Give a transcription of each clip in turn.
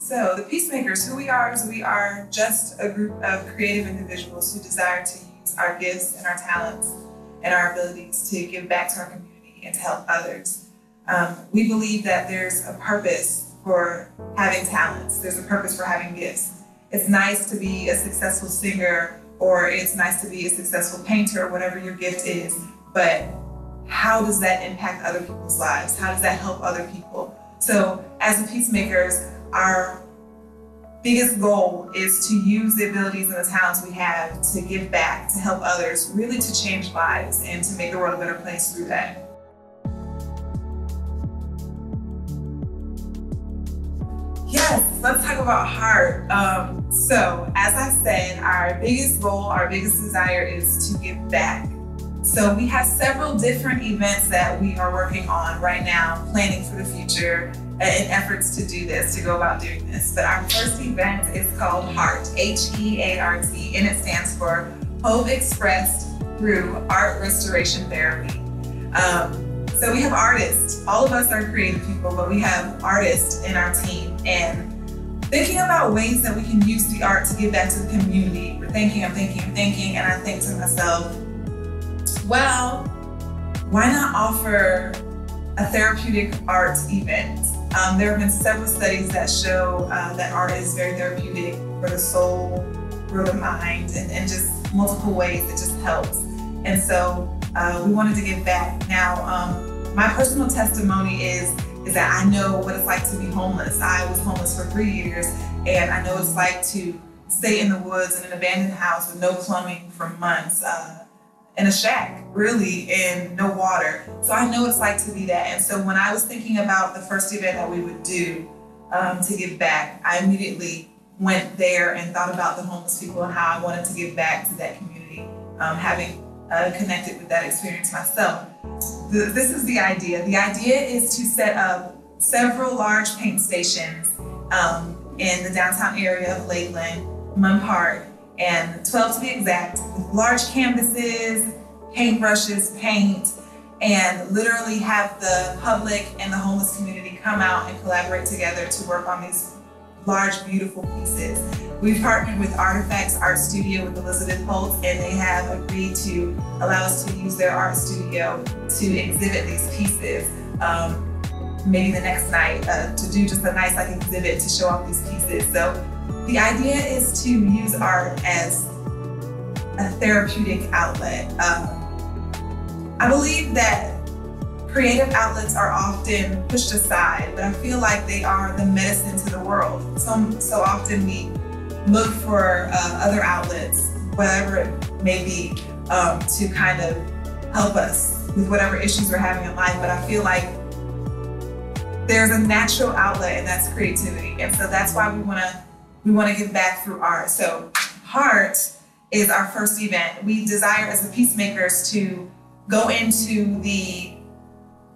So the Peacemakers, who we are is we are just a group of creative individuals who desire to use our gifts and our talents and our abilities to give back to our community and to help others. We believe that there's a purpose for having talents. There's a purpose for having gifts. It's nice to be a successful singer, or it's nice to be a successful painter, or whatever your gift is, but how does that impact other people's lives? How does that help other people? So as the Peacemakers, our biggest goal is to use the abilities and the talents we have to give back, to help others, really to change lives and to make the world a better place through that. Yes, let's talk about H.E.A.R.T. So as I said, our biggest goal, our biggest desire is to give back. So we have several different events that we are working on right now, planning for the future in efforts to do this, to go about doing this. But our first event is called H.E.A.R.T, H-E.A.R.T, and it stands for Hope Expressed Through Art Restoration Therapy. So we have artists. All of us are creative people, but we have artists in our team, and thinking about ways that we can use the art to give back to the community. We're thinking, and I think to myself, well, why not offer a therapeutic art event? There have been several studies that show that art is very therapeutic for the soul, for the mind, and just multiple ways it just helps. And so we wanted to give back. Now, my personal testimony is that I know what it's like to be homeless. I was homeless for 3 years, and I know what it's like to stay in the woods in an abandoned house with no plumbing for months, in a shack, really, and no water. So I know what it's like to be that. And so when I was thinking about the first event that we would do to give back, I immediately went there and thought about the homeless people and how I wanted to give back to that community, having connected with that experience myself. This is the idea. The idea is to set up several large paint stations in the downtown area of Lakeland, Munn Park, and 12 to be exact, with large canvases, paintbrushes, paint, and literally have the public and the homeless community come out and collaborate together to work on these large, beautiful pieces. We've partnered with Artifacts Art Studio with Elizabeth Holt, and they have agreed to allow us to use their art studio to exhibit these pieces. Maybe the next night to do just a nice exhibit to show off these pieces. So the idea is to use art as a therapeutic outlet. I believe that creative outlets are often pushed aside, but I feel like they are the medicine to the world. So often we look for other outlets, whatever it may be, to kind of help us with whatever issues we're having in life. But I feel like there's a natural outlet, and that's creativity. And so that's why we want to give back through art. So H.E.A.R.T is our first event. We desire as the Peacemakers to go into the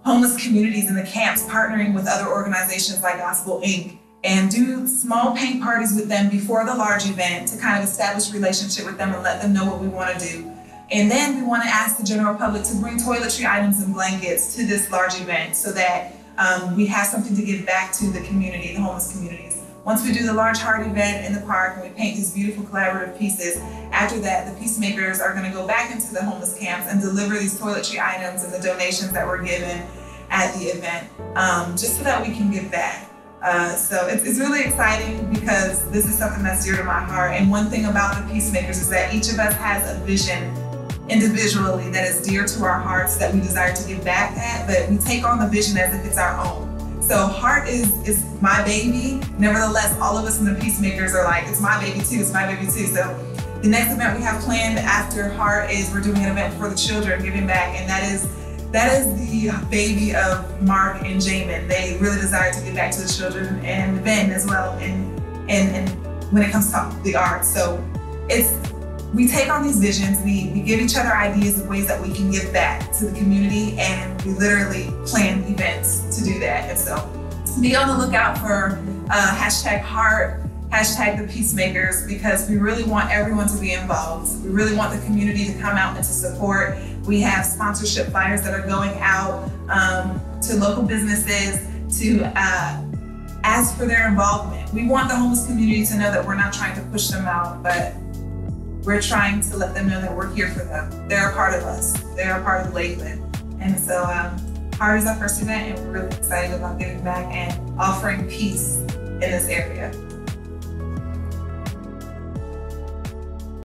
homeless communities and the camps, partnering with other organizations like Gospel Inc., and do small paint parties with them before the large event to kind of establish a relationship with them and let them know what we want to do. And then we want to ask the general public to bring toiletry items and blankets to this large event so that we have something to give back to the community, the homeless communities. Once we do the large H.E.A.R.T event in the park and we paint these beautiful collaborative pieces, after that the Peacemakers are going to go back into the homeless camps and deliver these toiletry items and the donations that were given at the event, just so that we can give back. So it's really exciting because this is something that's dear to my heart. And one thing about the Peacemakers is that each of us has a vision individually that is dear to our hearts that we desire to give back at, but we take on the vision as if it's our own. So H.E.A.R.T is my baby. Nevertheless, all of us in the Peacemakers are like, it's my baby too, it's my baby too. So the next event we have planned after H.E.A.R.T is we're doing an event for the children, giving back, and that is the baby of Mark and Jamin. They really desire to give back to the children, and Ben as well, and when it comes to the art. So we take on these visions, we give each other ideas of ways that we can give back to the community, and we literally plan events to do that. And so be on the lookout for #H.E.A.R.T, #the Peacemakers, because we really want everyone to be involved. We really want the community to come out and to support. We have sponsorship flyers that are going out to local businesses to ask for their involvement. We want the homeless community to know that we're not trying to push them out, but we're trying to let them know that we're here for them. They're a part of us. They're a part of Lakeland. And so H.E.A.R.T is our first event, and we're really excited about giving back and offering peace in this area.